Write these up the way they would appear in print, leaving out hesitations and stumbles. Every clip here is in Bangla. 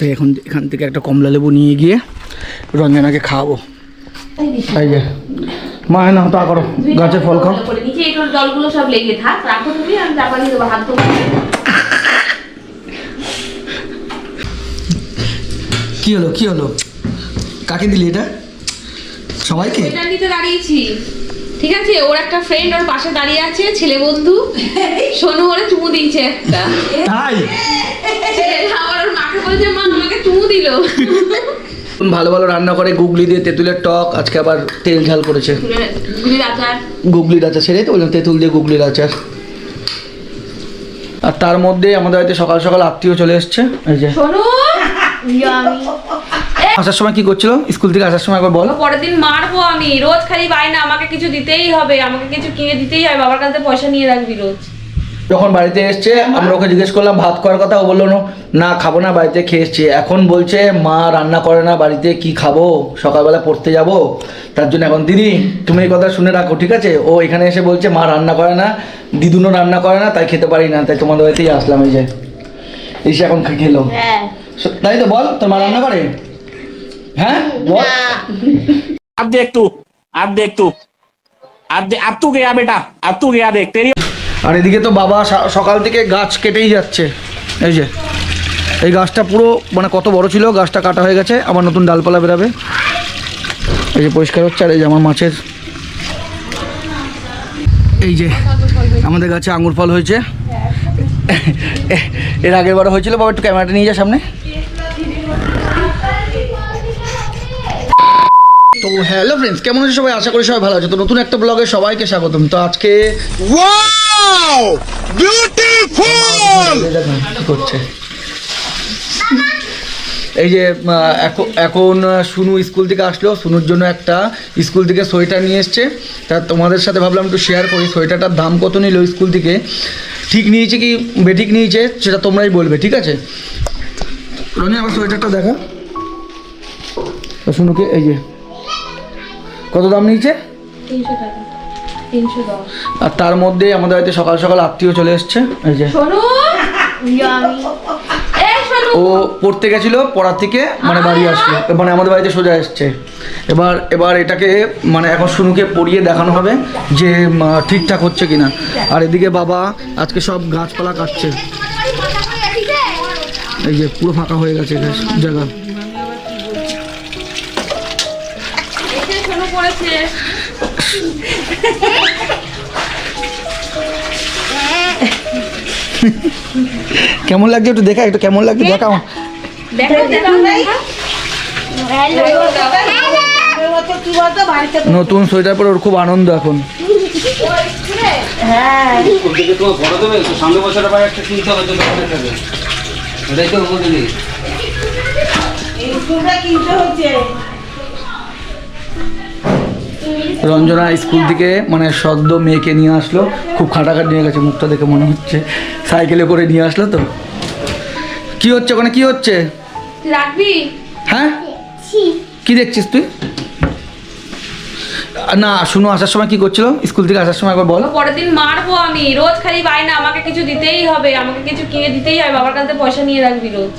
তাই এখন এখান থেকে একটা কমলা লেবু নিয়ে গিয়ে রঞ্জনাকে খাওয়াবো। এই যে মা না তা করো, গাছের ফল খাও। নিচে একটু জলগুলো সব লেগে থাক, রাখো তুমি, আমি চাপানি দেবো, হাত ধোবো। কি হলো কি হলো, কাকে দিলি এটা? সবাইকে? এটা নিতে দাঁড়িয়েছি, ঠিক আছে? ওর একটা ফ্রেন্ড ওর পাশে দাঁড়িয়ে আছে, ছেলে বন্ধু, সোনু ওরে চুমু দিয়েছে একটা। তাই আবার ওর মাকে বলছে মা আমাকে চুমু দিল। ভালো ভালো রান্না করে, গুগলি দিয়ে তেঁতুলের টক, আজকে আবার তেল ঝাল করেছে। গুলির আচার, গুগলির আচার, সেটাই তো বললাম, তেঁতুল দিয়ে গুগলির আচার। আর তার মধ্যে আমাদের বাড়িতে সকাল সকাল আত্মীয় চলে এসছে। এই যে সোনু আসার সময় কি করছিল? স্কুল থেকে আসার সময় একবার বল। পরের দিন মারবো আমি, রোজ খালি বায়না আমাকে কিছু দিতেই হবে, আমাকে কিছু কিনে দিতেই হবে, বাবার কাছে পয়সা নিয়ে রাখবি রোজ। যখন বাড়িতে এসছে আমরা ওকে জিজ্ঞেস করলাম ভাত খাওয়ার কথা, ও বললো না খাবো না, বাড়িতে খেয়ে এসছি। এখন বলছে মা রান্না করে না বাড়িতে, কি খাবো, সকালবেলা পড়তে যাব, তার জন্য এখন দিদি তুমি এই কথা শুনে রাখো, ঠিক আছে? ও এখানে এসে বলছে মা রান্না করে না, দিদুনও রান্না করে না, তাই খেতে পারি না, তাই তোমাদের বাড়িতেই আসলাম। এই যে এসে এখন খেলো, তাই তো? বল তোর মা রান্না করে? হ্যাঁ বল। अब देख तू अब तू गया बेटा, अब तू गया, देख तेरी। আর এদিকে তো বাবা সকাল থেকে গাছ কেটেই যাচ্ছে। এই যে এই গাছটা পুরো মানে কত বড় ছিল, গাছটা কাটা হয়ে গেছে, আবার নতুন ডালপালা বেরাবে। এই যে পরিষ্কার হচ্ছে। আর এই যে আমার মাছের, এই যে আমাদের গাছে আঙুর ফল হয়েছে, এর আগের বারও হয়েছিল। বাবা একটু ক্যামেরাটা নিয়ে যা সামনে। তো হ্যালো ফ্রেন্ডস, কেমন আছে সবাই? আশা করি সবাই ভালো আছে। তো নতুন একটা ব্লগে সবাইকে স্বাগতম। তো আজকে ওয়াও বিউটিফুল কি করছে, এই যে এখন সুনু স্কুল থেকে আসলো, সুনুর জন্য একটা স্কুল থেকে সোয়েটার নিয়ে এসছে। তা তোমাদের সাথে ভাবলাম একটু শেয়ার করি সোয়েটারটার দাম কত নিল স্কুল থেকে, ঠিক নিয়েছে কি বেঠিক নিয়েছে সেটা তোমরাই বলবে, ঠিক আছে? রনি আমার সোয়েটারটা দেখা সুনুকে। এই যে কত দাম নিয়েছে? 300 টাকা, 310। আর তার মধ্যে আমাদের বাড়িতে সকাল সকাল আত্মীয় চলে এসছে। এই যে সোনু ও পড়তে গেছিল, পড়ার থেকে মানে বাড়ি আসলো, মানে আমাদের বাড়িতে সোজা এসছে। এবার এটাকে মানে এখন সুনুকে পড়িয়ে দেখানো হবে যে ঠিকঠাক হচ্ছে কিনা। আর এদিকে বাবা আজকে সব গাছপালা কাটছে। এই যে পুরো ফাঁকা হয়ে গেছে জায়গা। কেমন লাগছে একটু দেখা, একটু কেমন লাগছে দেখাও। নতুন সোয়েটার পরে ওর খুব আনন্দ এখন। রঞ্জনা স্কুল থেকে মানে সদ্য মেয়েকে নিয়ে আসলো, খুব খাটাখাট নিয়ে গেছে, মুখটা দেখে মনে হচ্ছে সাইকেলে করে নিয়ে আসলো। তো কি হচ্ছে ওখানে, কি হচ্ছে? রাখবি? হ্যাঁ কি দেখছিস তুই? না শুনো, আসার সময় কি করছিল স্কুল থেকে আসার সময় একবার বল। পরের দিন মারবো আমি, রোজ খালি বায়না আমাকে কিছু দিতেই হবে, আমাকে কিছু কিনে দিতেই হবে, বাবার কাছে পয়সা নিয়ে রাখবি রোজ।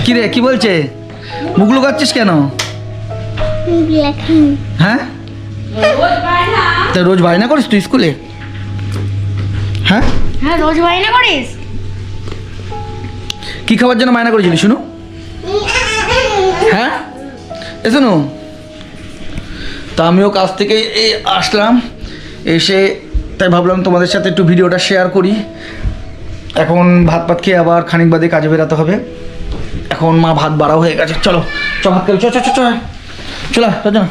কি রে কি বলছে? মুখ লুকাচ্ছিস কেন? হ্যাঁ তা রোজ বায়না করিস তুই স্কুলে? হ্যাঁ হ্যাঁ রোজ বায়না করিস। কি খাবার জন্য বায়না করেছিলি শুনো? হ্যাঁ এ শোনো, তা আমিও কাজ থেকে এই আসলাম, এসে তাই ভাবলাম তোমাদের সাথে একটু ভিডিওটা শেয়ার করি। এখন ভাত খেয়ে আবার খানিক বাদে কাজে বেরাতে হবে। এখন মা ভাত বাড়াও হয়ে গেছে, চলো ভাত খেলো, চলো না।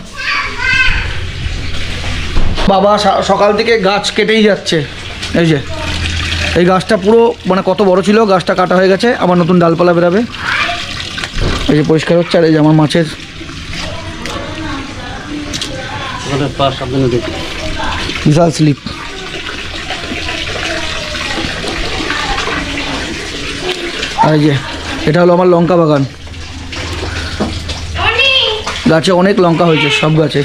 বাবা সকাল থেকে গাছ কেটেই যাচ্ছে। এই যে এই গাছটা পুরো মানে কত বড় ছিল, গাছটা কাটা হয়ে গেছে, আবার নতুন ডালপালা বেরাবে। এই যে পরিষ্কার হচ্ছে। আর এই যে আমার মাছের বিশাল স্লিপ। আর এই যে এটা হলো আমার লঙ্কা বাগান, গাছে অনেক লঙ্কা হয়েছে, সব গাছে।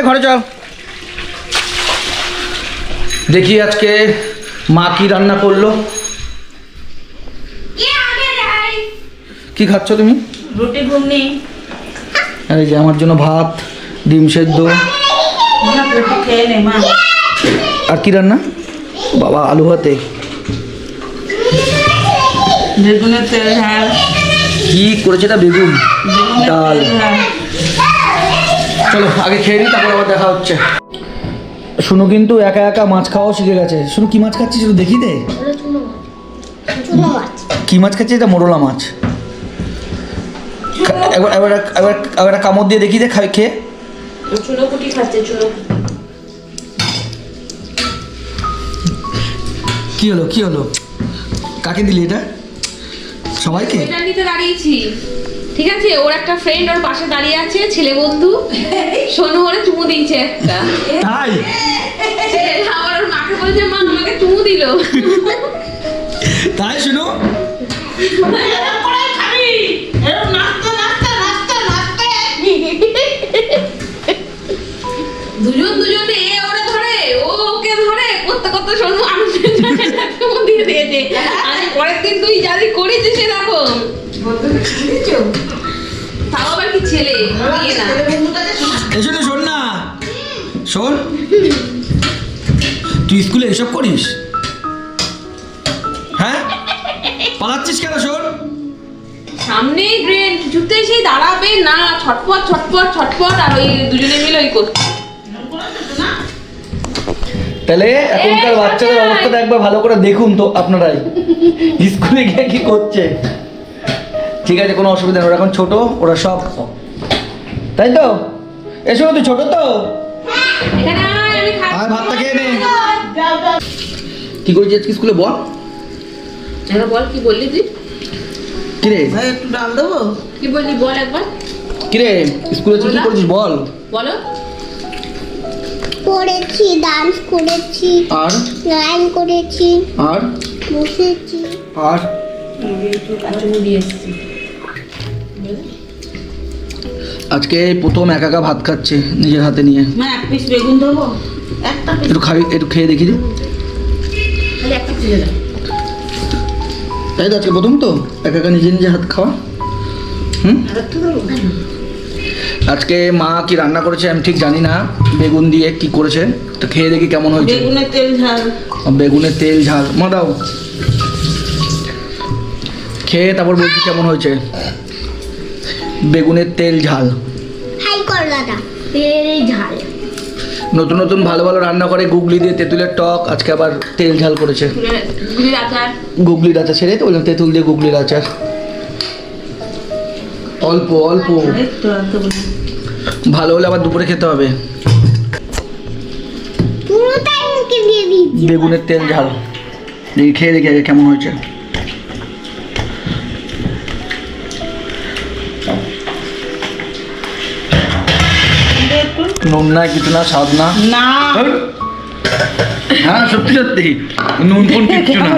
ঘরে চল দেখি আজকে মা কি রান্না করলো। কি খাচ্ছ তুমি? রুটি ঘুগনি। আর এই যে আমার জন্য ভাত, ডিম সেদ্ধ। রুটি খেয়ে নে মা। আর কি রান্না? বাবা আলু ভাতে। বেগুনের তেল ঝাল। কি করেছে এটা? বেগুন ডাল। চলো আগে খেয়ে নিই, তারপর আবার দেখা হচ্ছে। শুনু কিন্তু একা একা মাছ খাওয়াও শিখে গেছে। শুনু কি মাছ খাচ্ছিস একটু দেখি দে। কি মাছ খাচ্ছিস? এটা মোরলা মাছ। একবার একবার একবার একবার কামড় দিয়ে দেখি দে, খাই খেয়ে। চুনোপুটি খাচ্ছে, চুনোপুটি। কি হলো কি হলো? কাকে দিলি এটা? সবাইকে? এটা নিতে দাঁড়িয়েছি, ঠিক আছে? ওর একটা ফ্রেন্ড ওর পাশে দাঁড়িয়ে আছে, ছেলে বন্ধু। সোনু ওরে চুমু দিয়েছে একটা। তাই? ছেলেটা আবার ওর মাকে বলছে মা আমাকে চুমু দিল। তাই শুনো? দুজন দুজনে এ ওরে ধরে, ও ওকে ধরে, করতে করতে সোনু আনন্দের জন্য চুমু দিয়ে দিয়েছে। আর পরের দিন তুই যাদি করেছিস সেরকম। তাও আবার কি ছেলে, বিয়ে না। এই শোন শোন না, শোন, তুই স্কুলে এসব করিস? হ্যাঁ, পালাচ্ছিস কেন? শোন, সামনেই ড্রেন, কিছুতেই সেই দাঁড়াবে না, ছটপট ছটপট ছটপট, আর ওই দুজনে মিলে ওই করছে। তাহলে এখনকার বাচ্চাদের অবস্থাটা একবার ভালো করে দেখুন তো আপনারাই, স্কুলে গিয়ে কি করছে। ঠিক আছে, কোনো অসুবিধা নেই, ওরা এখন ছোট, ওরা সব, তাই তো? এসো, তুই ছোট তো, এখানে আয়, আমি খাই। আর ভাতটা খেয়ে নে। কি করেছিস আজকে স্কুলে বল? এবার বল, কি বললি তুই? কি রে ভাই একটু ডাল দেবো? কি বললি বল একবার। কি রে স্কুলে কি করেছিস বল? বলো। পড়েছি, ডান্স করেছি, আর লাইন করেছি, আর বসেছি। আর চুমু দিয়ে এসেছি। আজকে প্রথম একা একা ভাত খাচ্ছে নিজের হাতে নিয়ে। মা এক পিস বেগুন দেবো? একটা পিস। একটু খাবি, একটু খেয়ে দেখি যে। খালি একটা খুঁজে দাও। তাই তো, আজকে প্রথম তো একা একা নিজে নিজে হাত খাওয়া। হুম, আজকে মা কি রান্না করেছে আমি ঠিক জানি না, বেগুন দিয়ে কি করেছে, তো খেয়ে দেখি কেমন হয়েছে। বেগুনের তেল ঝাল। বেগুনের তেল ঝাল। মা দাও, খেয়ে তারপর বলছি কেমন হয়েছে। বেগুনের তেল ঝাল। হাই করলাটা তেলের ঝাল। নতুন নতুন ভালো ভালো রান্না করে, গুগলি দিয়ে তেঁতুলের টক, আজকে আবার তেল ঝাল করেছে। গুলির আচার। গুগলির আচার, ছেড়ে তো বললাম তেঁতুল দিয়ে গুগলির আচার। অল্প অল্প, একটু আর দেবো না। ভালো হলে আবার দুপুরে খেতে হবে। পুরোটাই মুখে দিয়ে দিচ্ছি। বেগুনের তেল ঝাল, দেখি খেয়ে দেখি আগে কেমন হয়েছে। নুন না, কিছু না, স্বাদ না। না হ্যাঁ সত্যি সত্যি, নুন ফুন কিচ্ছু না,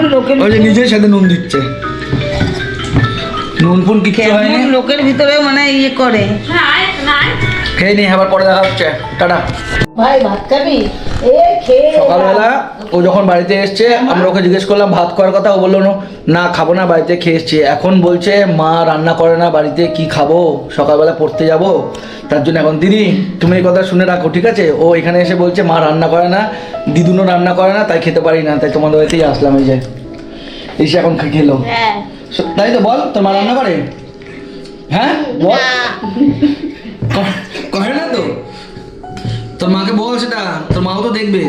ওই যে নিজের সাথে নুন দিচ্ছে। নুন ফুন কিচ্ছু হয়নি। কেমন লোকের ভিতরে মানে ইয়ে করে। হ্যাঁ আয়, না আয়। খেয়ে নি, আবার পরে দেখা হচ্ছে, টাটা। ভাই ভাত খাবি? এ খেয়ে সকালবেলা ও যখন বাড়িতে এসছে, আমরা ওকে জিজ্ঞেস করলাম ভাত খাওয়ার কথা, ও বললো না খাবো না, বাড়িতে খেয়ে এসছি। এখন বলছে মা রান্না করে না বাড়িতে, কি খাবো, সকালবেলা পড়তে যাব, তার জন্য এখন দিদি তুমি এই কথা শুনে রাখো, ঠিক আছে? ও এখানে এসে বলছে মা রান্না করে না, দিদুনও রান্না করে না, তাই খেতে পারি না, তাই তোমাদের বাড়িতেই আসলাম। এই যে এসে এখন খেলো। হ্যাঁ, তাই তো, বল তোর মা রান্না করে? হ্যাঁ বল, করে না তো? তোর মাকে বল সেটা, তোর মাও তো দেখবে।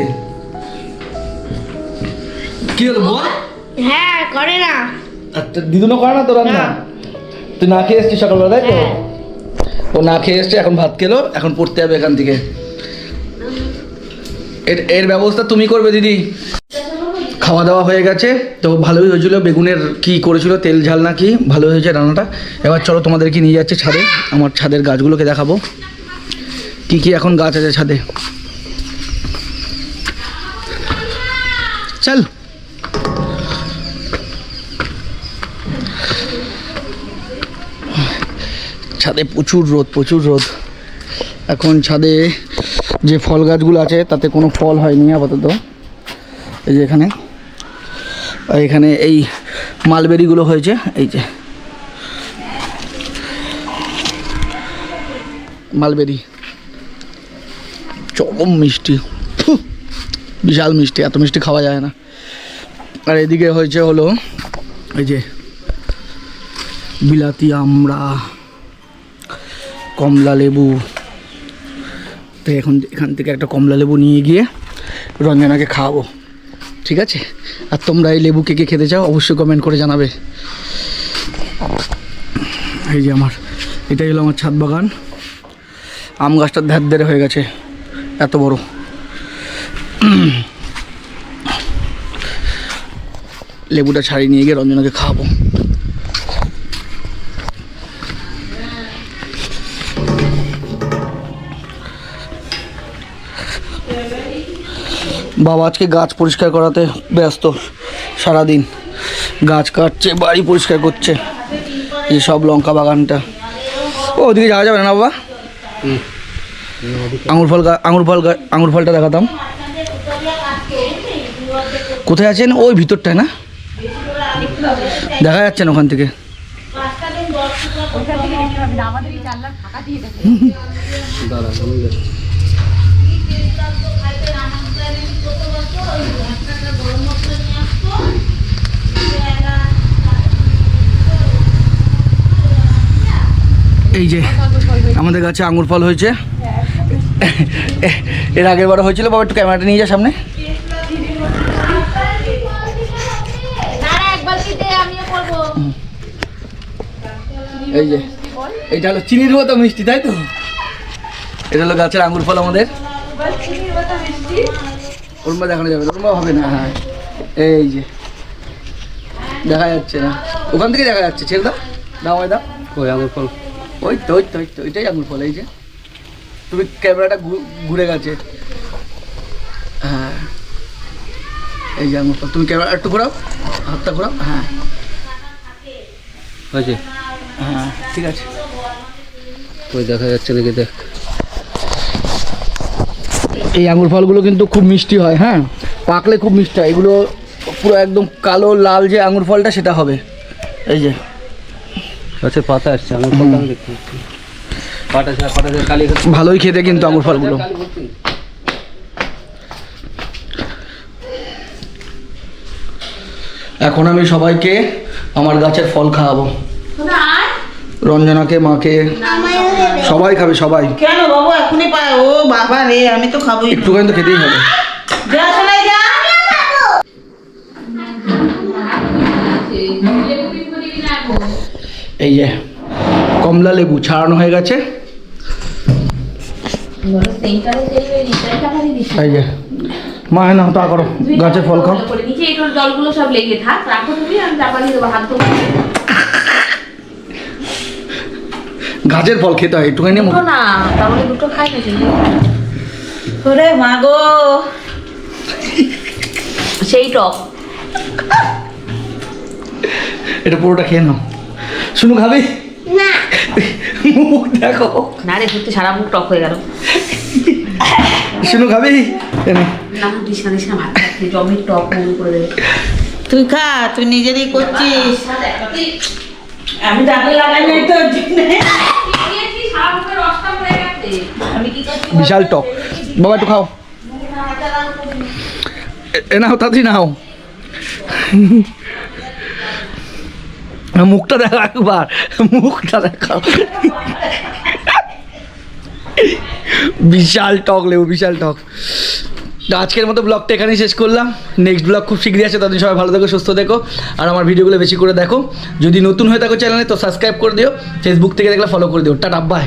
কি হলো বল? হ্যাঁ করে না। আচ্ছা, দিদুনও করে না তো রান্না? তুই না খেয়ে এসছিস সকালবেলা, তাই তো? ও না খেয়ে এসছে, এখন ভাত খেলো, এখন পড়তে যাবে এখান থেকে। এর ব্যবস্থা তুমি করবে দিদি। খাওয়া দাওয়া হয়ে গেছে তো, ভালোই হয়েছিল। বেগুনের কি করেছিল, তেল ঝাল না কি, ভালো হয়েছে রান্নাটা। এবার চলো তোমাদেরকে নিয়ে যাচ্ছে ছাদে, আমার ছাদের গাছগুলোকে দেখাবো কি কি এখন গাছ আছে ছাদে। চল, ছাদে প্রচুর রোদ, প্রচুর রোদ। এখন ছাদে যে ফল গাছগুলো আছে তাতে কোনো ফল হয়নি আপাতত। এই যে এখানে এই মালবেরিগুলো হয়েছে, এই যে মালবেরি চরম মিষ্টি, বিশাল মিষ্টি, এত মিষ্টি খাওয়া যায় না। আর এদিকে হয়েছে হলো এই যে বিলাতি আমড়া, কমলা লেবু। তো এখন এখান থেকে একটা কমলা লেবু নিয়ে গিয়ে রঞ্জনাকে খাওয়াবো, ঠিক আছে? আর তোমরা এই লেবু কে কে খেতে চাও অবশ্যই কমেন্ট করে জানাবে। এই যে এটাই হলো আমার ছাদ বাগান। আম গাছটা ধ্যার ধ্যারে হয়ে গেছে, এত বড়। লেবুটা ছাড়িয়ে নিয়ে গিয়ে রঞ্জনাকে খাওয়াবো। বাবা আজকে গাছ পরিষ্কার করাতে ব্যস্ত, সারাদিন গাছ কাটছে, বাড়ি পরিষ্কার করছে, এই সব লঙ্কা বাগানটা। ও ওদিকে যাওয়া যাবে না বাবা? আঙুর ফলটা দেখাতাম। কোথায় আছেন? ওই ভিতরটায় না, দেখা যাচ্ছে না ওখান থেকে। এই যে আমাদের গাছে আঙুর ফল হয়েছে, এর আগের বার হয়েছিল। বাবা একটু ক্যামেরাটা নিয়ে যা সামনে। এই যে এটা হলো চিনির মতো মিষ্টি, তাই তো? এটা হলো গাছের আঙুর ফল আমাদের। ওরমা দেখানো যাবে, ওরমা হবে না। হ্যাঁ এই যে দেখা যাচ্ছে না, ওখান থেকে দেখা যাচ্ছে। ছেড়ে দাও, দাও দাও। ওই আঙুর ফল, ওই তো ওই তো ওই তো ওইটাই আঙুর ফল। এই যে তুমি ক্যামেরাটা ঘুরে গেছে। হ্যাঁ এই যে আঙুর ফল। তুমি ক্যামেরা একটু ঘোরাও, হাতটা ঘোরাও। হ্যাঁ হয়েছে, হ্যাঁ ঠিক আছে। ওই দেখা যাচ্ছে নাকি, দেখ। এই আঙুর ফলগুলো কিন্তু খুব মিষ্টি হয়, হ্যাঁ পাকলে খুব মিষ্টি হয়। এগুলো পুরো একদম কালো লাল যে আঙুর ফলটা সেটা হবে। এই যে আচ্ছা পাতা আসছে আঙুর ফল, আমি দেখতে পাতা ভালোই খেতে কিন্তু আঙুর ফলগুলো। এখন আমি সবাইকে আমার গাছের ফল খাওয়াবো, রঞ্জনাকে, মাকে, সবাই খাবে, সবাই। কেন বাবু এখনই পায়? ও বাবা রে, আমি তো খাবোই, একটুখানি তো খেতেই হবে। যা শোনাই যা। এই যে কমলা লেবু ছাড়ানো হয়ে গেছে। এই যে মা না তা করো, গাছের ফল খাও। নিচে এগুলো জলগুলো সব লেগে থাক, রাখো তুমি, আমি চাপা দিয়ে দেবো, হাত ধোবো। গাছের ফল খেতে হয় একটুখানি। দুটো না, তাহলে দুটো খাই না কিন্তু। ওরে মা গো, সেই টক। এটা পুরোটা খেয়ে নাও। শুনু খাবি না মুখ দেখো না রে, সত্যি সারা মুখ টক হয়ে গেল। শুনু খাবি? এনে না দিস না, দিস না, ভাত খাচ্ছি, জমির টক মন করে দেবে। তুই খা, তুই নিজেরই করছিস। আমি ডাকে লাগাই নাই তো, আমি কি করছি? বিশাল টক। বাবা একটু খাও, এ নাও তাড়াতাড়ি নাও। মুখটা দেখো একবার, মুখটা দেখাও। বিশাল টক লেবু, বিশাল টক। তো আজকের মতো ব্লগটা এখানেই শেষ করলাম। নেক্সট ব্লগ খুব শীঘ্রই আছে, তাদের সবাই ভালো থেকো, সুস্থ দেখো, আর আমার ভিডিওগুলো বেশি করে দেখো। যদি নতুন হয়ে থাকো চ্যানেলে তো সাবস্ক্রাইব করে দিও, ফেসবুক থেকে দেখলে ফলো করে দিও। Tata bye.